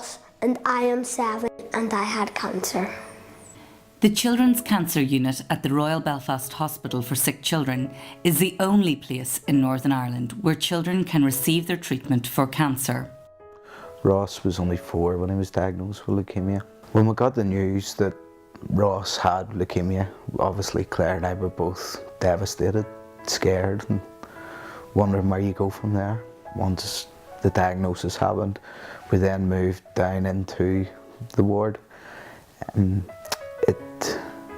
Ross and I am 7 and I had cancer. The Children's Cancer Unit at the Royal Belfast Hospital for Sick Children is the only place in Northern Ireland where children can receive their treatment for cancer. Ross was only 4 when he was diagnosed with leukemia. When we got the news that Ross had leukemia, obviously Claire and I were both devastated, scared and wondering where you go from there. Once the diagnosis happened, we then moved down into the ward.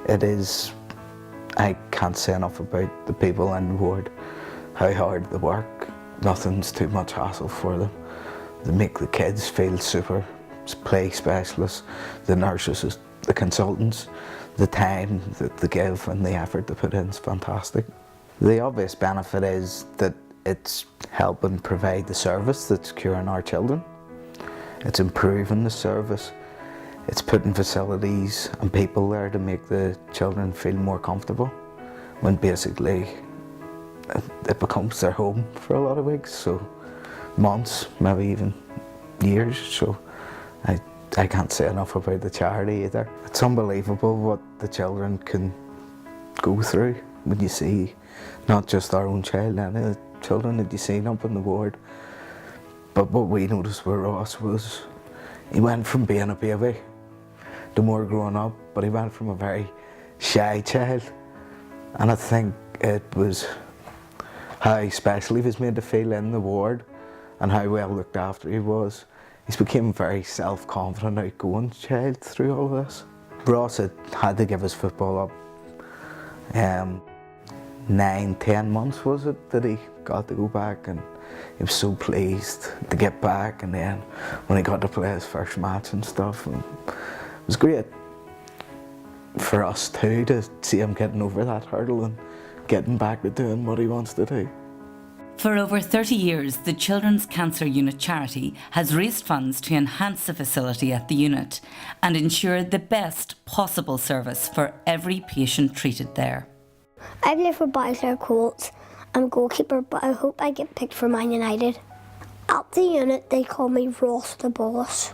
It is, I can't say enough about the people in the ward, how hard they work. Nothing's too much hassle for them. They make the kids feel super, play specialists, the nurses, the consultants, the time that they give and the effort they put in is fantastic. The obvious benefit is that it's helping provide the service that's curing our children. It's improving the service. It's putting facilities and people there to make the children feel more comfortable when basically it becomes their home for a lot of weeks, so months, maybe even years. So I can't say enough about the charity either. It's unbelievable what the children can go through when you see not just our own child, any of the children that you see up in the ward. But what we noticed with Ross was he went from being a baby to more growing up, but he went from a very shy child. And I think it was how special he was made to feel in the ward and how well looked after he was. He's became a very self-confident, outgoing child through all of this. Ross had to give his football up. 9-10 months was it that he got to go back, and he was so pleased to get back. And then when he got to play his first match and stuff, and it was great for us too to see him getting over that hurdle and getting back to doing what he wants to do. For over 30 years, the Children's Cancer Unit charity has raised funds to enhance the facility at the unit and ensure the best possible service for every patient treated there. I play for Bowser Colts. I'm a goalkeeper, but I hope I get picked for Man United. At the unit, they call me Ross the Boss,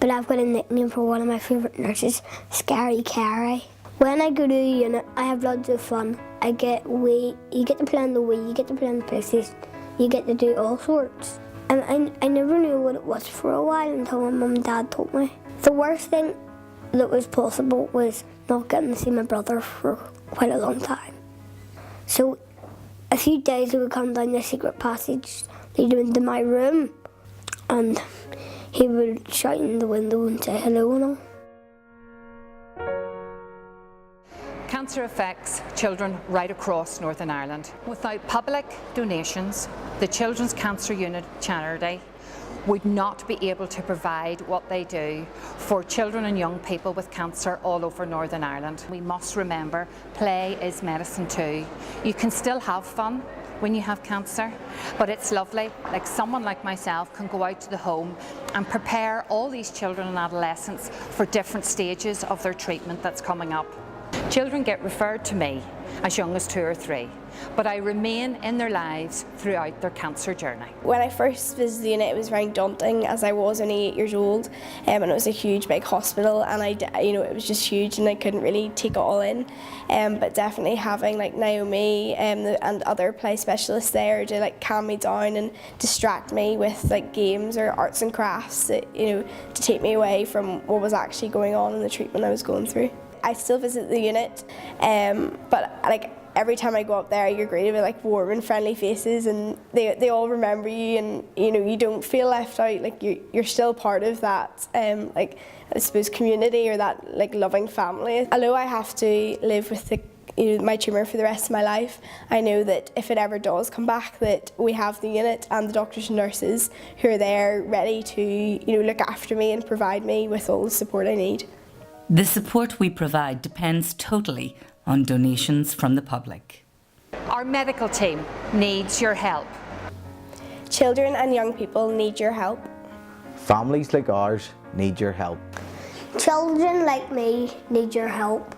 but I've got a nickname for one of my favourite nurses, Scary Carrie. When I go to the unit, I have loads of fun. You get to play on the Wii, you get to play on the PlayStation, you get to do all sorts. And I never knew what it was for a while until my mum and dad told me. The worst thing that was possible was not getting to see my brother for quite a long time. So a few days we would come down the secret passage leading into my room, and he would shout in the window and say hello and all. Cancer affects children right across Northern Ireland. Without public donations, the Children's Cancer Unit charity would not be able to provide what they do for children and young people with cancer all over Northern Ireland. We must remember, play is medicine too. You can still have fun when you have cancer, but it's lovely, like someone like myself can go out to the home and prepare all these children and adolescents for different stages of their treatment that's coming up. Children get referred to me as young as 2 or 3, but I remain in their lives throughout their cancer journey. When I first visited the unit, it was very daunting, as I was only 8 years old, and it was a huge big hospital, and it was just huge, and I couldn't really take it all in. But definitely having like Naomi and other play specialists there to like calm me down and distract me with like games or arts and crafts, that, to take me away from what was actually going on in the treatment I was going through. I still visit the unit, but like every time I go up there, you're greeted with like warm and friendly faces, and they all remember you, and you don't feel left out. Like you're still part of that like I suppose community, or that like loving family. Although I have to live with my tumour for the rest of my life, I know that if it ever does come back, that we have the unit and the doctors and nurses who are there ready to look after me and provide me with all the support I need. The support we provide depends totally on donations from the public. Our medical team needs your help. Children and young people need your help. Families like ours need your help. Children like me need your help.